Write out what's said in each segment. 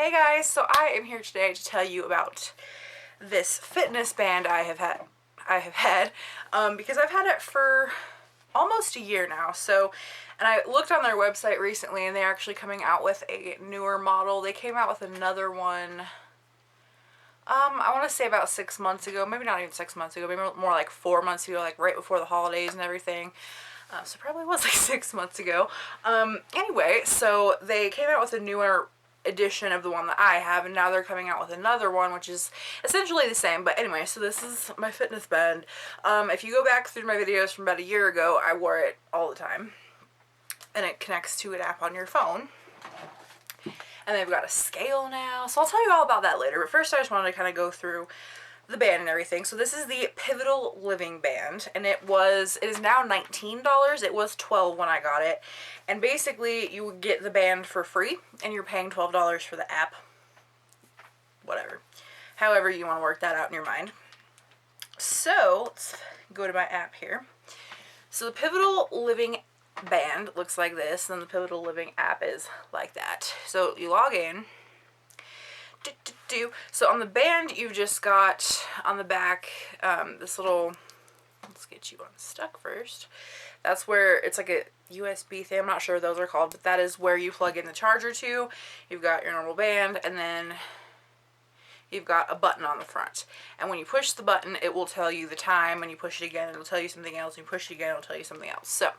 Hey guys, so I am here today to tell you about this fitness band I have had because I've had it for almost a year now. So, and I looked on their website recently and they're actually coming out with a newer model. They came out with another one, I want to say about 6 months ago, maybe not even 6 months ago, maybe more like 4 months ago, like right before the holidays and everything. So probably was like 6 months ago. Anyway, so they came out with a newer edition of the one that I have, and now they're coming out with another one which is essentially the same. But anyway, so this is my fitness band. If you go back through my videos from about a year ago, I wore it all the time, and it connects to an app on your phone, and they've got a scale now, so I'll tell you all about that later. But first I just wanted to kind of go through the band and everything. So this is the Pivotal Living Band, and it is now $19. It was $12 when I got it, and basically you would get the band for free and you're paying $12 for the app. Whatever, however you want to work that out in your mind. So let's go to my app here. So the Pivotal Living Band looks like this, and the Pivotal Living app is like that. So you log in. So on the band, you've just got on the back this little, let's get you unstuck first. That's where it's like a USB thing. I'm not sure what those are called, but that is where you plug in the charger to. You've got your normal band, and then you've got a button on the front. And when you push the button, it will tell you the time. When you push it again, it'll tell you something else. When you push it again, it'll tell you something else. So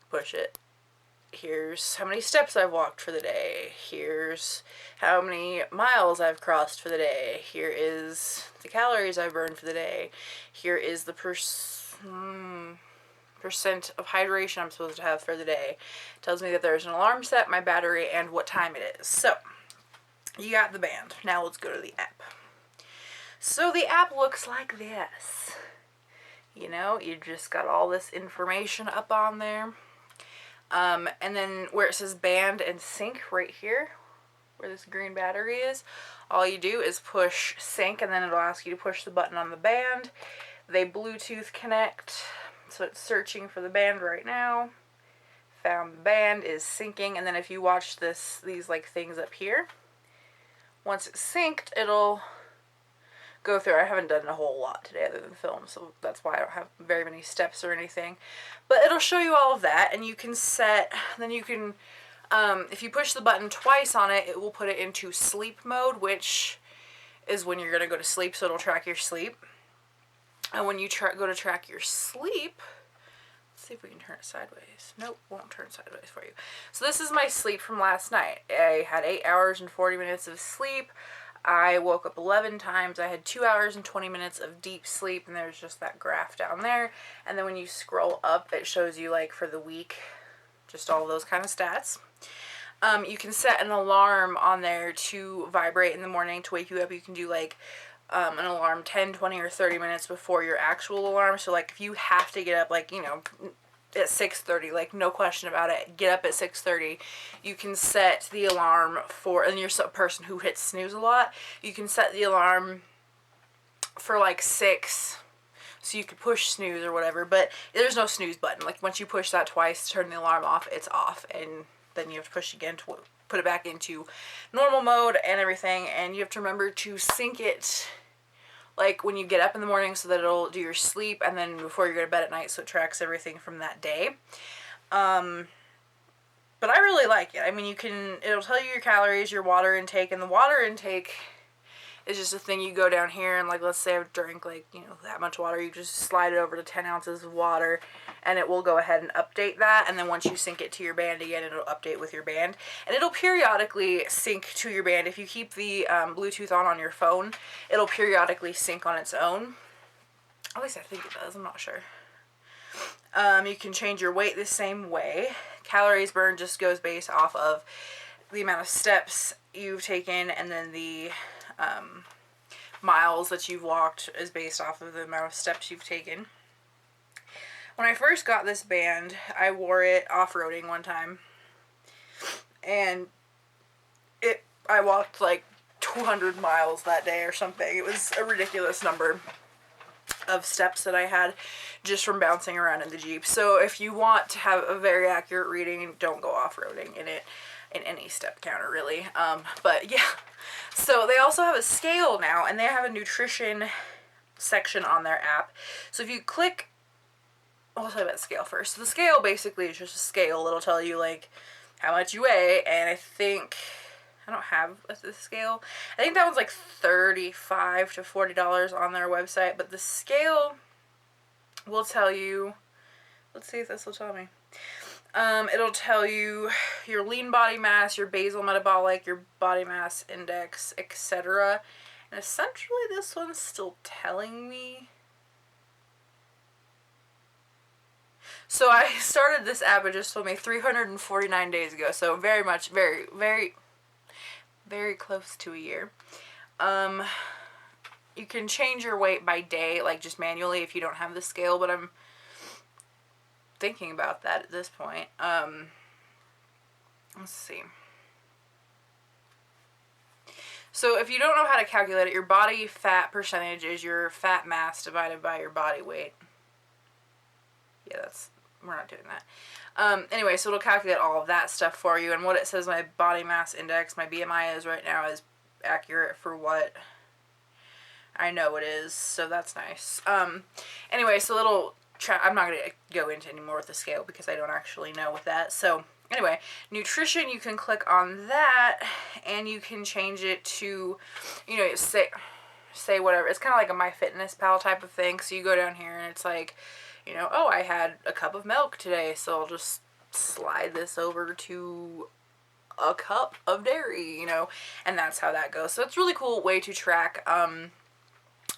push it. Here's how many steps I've walked for the day. Here's how many miles I've crossed for the day. Here is the calories I've burned for the day. Here is the percent of hydration I'm supposed to have for the day. It tells me that there's an alarm set, my battery, and what time it is. So, you got the band. Now let's go to the app. So the app looks like this. You know, you just got all this information up on there. And then where it says band and sync right here, where this green battery is, all you do is push sync, and then it'll ask you to push the button on the band. They Bluetooth connect, so it's searching for the band right now. Found the band, is syncing, and then if you watch these like things up here, once it's synced, it'll go through. I haven't done a whole lot today other than film, so that's why I don't have very many steps or anything. But it'll show you all of that, and you can set, then you can, if you push the button twice on it, it will put it into sleep mode, which is when you're going to go to sleep, so it'll track your sleep. And when you go to track your sleep, let's see if we can turn it sideways. Nope, won't turn sideways for you. So this is my sleep from last night. I had 8 hours and 40 minutes of sleep. I woke up 11 times. I had 2 hours and 20 minutes of deep sleep, and there's just that graph down there. And then when you scroll up, it shows you like for the week, just all those kind of stats. You can set an alarm on there to vibrate in the morning to wake you up. You can do like an alarm 10, 20, or 30 minutes before your actual alarm. So like if you have to get up, like, you know, at 6:30, like no question about it, get up at 6:30, you can set the alarm for, and you're a person who hits snooze a lot, you can set the alarm for like 6, so you could push snooze or whatever, but there's no snooze button. Like once you push that twice to turn the alarm off, it's off, and then you have to push again to put it back into normal mode and everything. And you have to remember to sync it like when you get up in the morning, so that it'll do your sleep, and then before you go to bed at night, so it tracks everything from that day. But I really like it. I mean, it'll tell you your calories, your water intake, and the water intake is just a thing. You go down here and, like, let's say I've drank, like, you know, that much water, you just slide it over to 10 ounces of water, and it will go ahead and update that. And then once you sync it to your band again, it'll update with your band, and it'll periodically sync to your band. If you keep the Bluetooth on your phone, it'll periodically sync on its own. At least I think it does, I'm not sure. You can change your weight the same way. Calories burned just goes based off of the amount of steps you've taken, and then the miles that you've walked is based off of the amount of steps you've taken. When I first got this band, I wore it off-roading one time, and I walked like 200 miles that day or something. It was a ridiculous number of steps that I had just from bouncing around in the Jeep. So if you want to have a very accurate reading, don't go off-roading in it, in any step counter really. But yeah, So they also have a scale now, and they have a nutrition section on their app. So if you click, I'll tell you about the scale first. So the scale basically is just a scale. It'll tell you like how much you weigh, and I think, I don't have the scale. I think that one's like $35 to $40 on their website, but the scale will tell you, let's see if this will tell me. It'll tell you your lean body mass, your basal metabolic, your body mass index, etc. And essentially this one's still telling me. So I started this app, it just told me 349 days ago, so very much, very, very, very close to a year. You can change your weight by day, like just manually if you don't have the scale, but I'm thinking about that at this point. Let's see. So if you don't know how to calculate it, your body fat percentage is your fat mass divided by your body weight. Yeah, we're not doing that. Anyway, so it'll calculate all of that stuff for you, and what it says my body mass index, my BMI is right now, is accurate for what I know it is, so that's nice. Anyway, so I'm not going to go into any more with the scale because I don't actually know with that. So anyway, nutrition, you can click on that and you can change it to, you know, say whatever. It's kind of like a MyFitnessPal type of thing. So you go down here and it's like, you know, oh, I had a cup of milk today, so I'll just slide this over to a cup of dairy, you know, and that's how that goes. So it's a really cool way to track.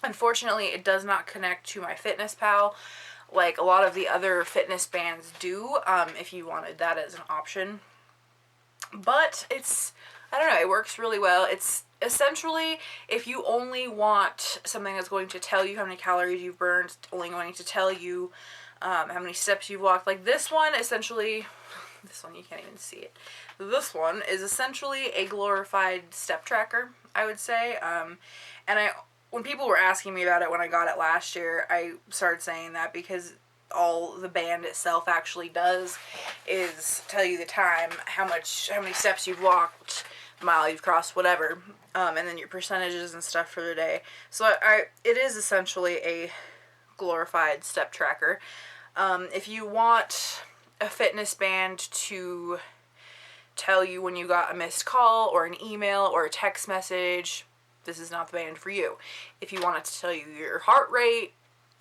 Unfortunately, it does not connect to MyFitnessPal like a lot of the other fitness bands do, if you wanted that as an option. But I don't know, it works really well. It's essentially, if you only want something that's going to tell you how many calories you've burned, only going to tell you how many steps you've walked, like this one, essentially, this one, you can't even see it. This one is essentially a glorified step tracker, I would say. And when people were asking me about it when I got it last year, I started saying that because all the band itself actually does is tell you the time, how many steps you've walked, the mile you've crossed, whatever, and then your percentages and stuff for the day. So it is essentially a glorified step tracker. If you want a fitness band to tell you when you got a missed call or an email or a text message, this is not the band for you. If you want it to tell you your heart rate,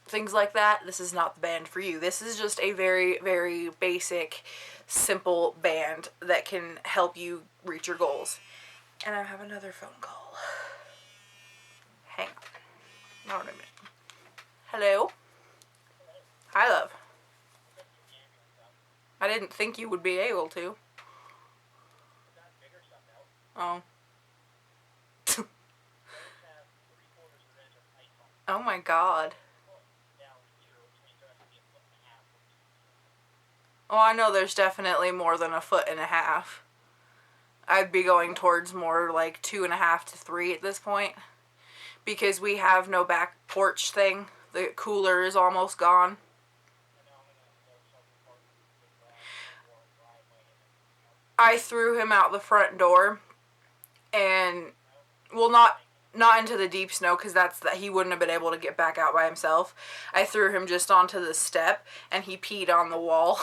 things like that, this is not the band for you. This is just a very, very basic, simple band that can help you reach your goals. And I have another phone call. Hang on. Not a minute. Hello? Hi, love. I didn't think you would be able to. Oh. Oh my god. Oh, I know there's definitely more than 1.5 feet. I'd be going towards more like 2.5 to 3 at this point. Because we have no back porch thing. The cooler is almost gone. I threw him out the front door. And, well, not into the deep snow, because he wouldn't have been able to get back out by himself. I threw him just onto the step, and he peed on the wall.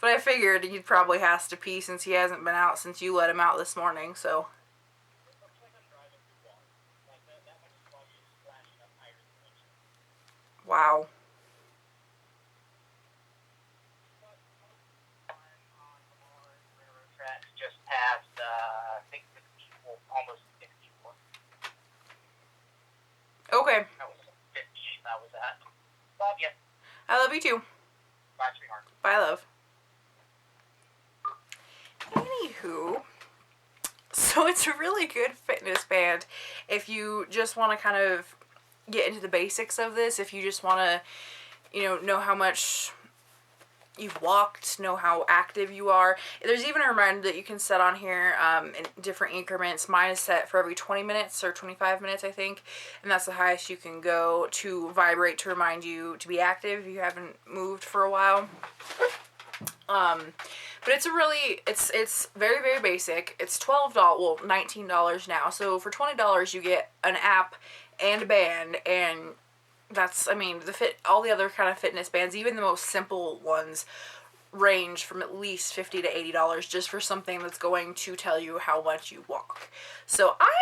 But I figured he probably has to pee since he hasn't been out since you let him out this morning, so. Wow. Just past, I think 64, almost 64. Okay. That was 58, that was that. Love you. I love you too. Bye, sweetheart. Bye, love. Anywho, so it's a really good fitness band if you just want to kind of get into the basics of this, if you just want to, you know how much you've walked, know how active you are. There's even a reminder that you can set on here in different increments. Mine is set for every 20 minutes or 25 minutes, I think, and that's the highest you can go to vibrate to remind you to be active if you haven't moved for a while. But it's a really, it's very, very basic. It's $12, well, $19 now. So for $20 you get an app and a band, and that's, I mean, all the other kind of fitness bands, even the most simple ones, range from at least $50 to $80 just for something that's going to tell you how much you walk. So I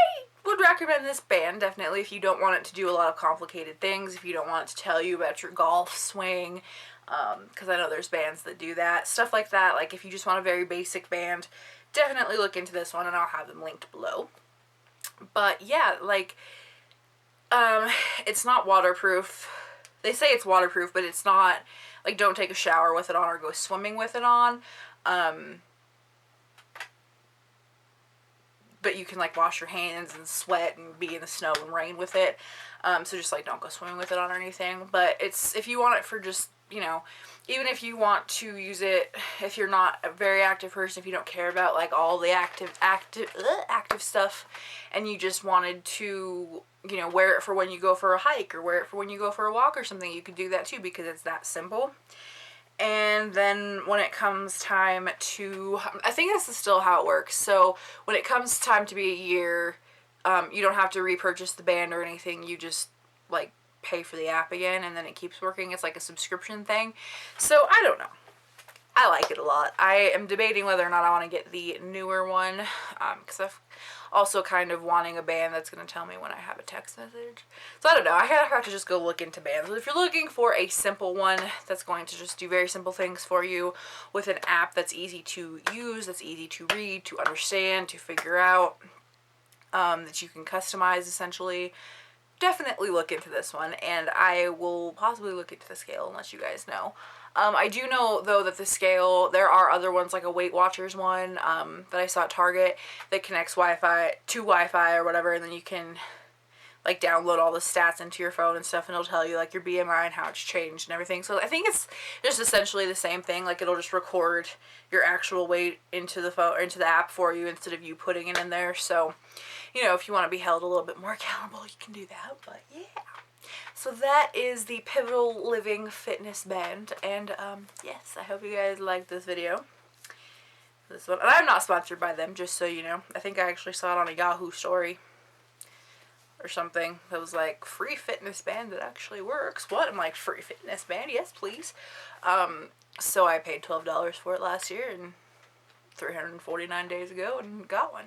would recommend this band, definitely, if you don't want it to do a lot of complicated things, if you don't want it to tell you about your golf swing, because I know there's bands that do that, stuff like that. Like, if you just want a very basic band, definitely look into this one, and I'll have them linked below. But yeah, like, it's not waterproof. They say it's waterproof, but it's not. Like, don't take a shower with it on or go swimming with it on. But you can, like, wash your hands and sweat and be in the snow and rain with it. So just, like, don't go swimming with it on or anything. But it's, if you want it for just, you know, even if you want to use it, if you're not a very active person, if you don't care about, like, all the active stuff, and you just wanted to, you know, wear it for when you go for a hike or wear it for when you go for a walk or something, you could do that too, because it's that simple. And then when it comes time to, I think this is still how it works. So when it comes time to be a year, you don't have to repurchase the band or anything. You just, like, pay for the app again, and then it keeps working. It's like a subscription thing. So I don't know. I like it a lot. I am debating whether or not I want to get the newer one, because I've also kind of wanting a band that's going to tell me when I have a text message. So I don't know. I kind of have to just go look into bands. But if you're looking for a simple one that's going to just do very simple things for you with an app that's easy to use, that's easy to read, to understand, to figure out, that you can customize essentially, definitely look into this one. And I will possibly look into the scale and let you guys know. I do know, though, that the scale, there are other ones, like a Weight Watchers one, that I saw at Target, that connects Wi-Fi to Wi-Fi or whatever, and then you can, like, download all the stats into your phone and stuff, and it'll tell you, like, your BMI and how it's changed and everything. So I think it's just essentially the same thing. Like, it'll just record your actual weight into the phone, or into the app for you, instead of you putting it in there. So, you know, if you want to be held a little bit more accountable, you can do that. But yeah. So that is the Pivotal Living Fitness Band, and yes, I hope you guys liked this video. This one, and I'm not sponsored by them, just so you know. I think I actually saw it on a Yahoo story or something that was like, free fitness band that actually works. What? I'm like, free fitness band? Yes, please. So I paid $12 for it last year, and 349 days ago, and got one.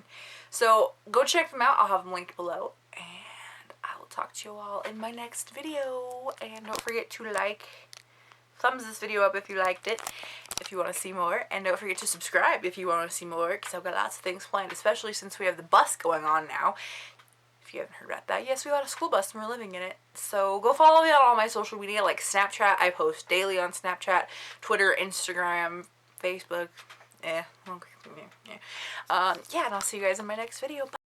So go check them out. I'll have them linked below, and I will talk to you all in my next video. And don't forget to thumbs this video up if you liked it, if you want to see more, and don't forget to subscribe if you want to see more, because I've got lots of things planned, especially since we have the bus going on now. If you haven't heard about that, yes, we got a school bus and we're living in it. So go follow me on all my social media, like Snapchat. I post daily on Snapchat, Twitter, Instagram, Facebook. Yeah, and I'll see you guys in my next video. Bye.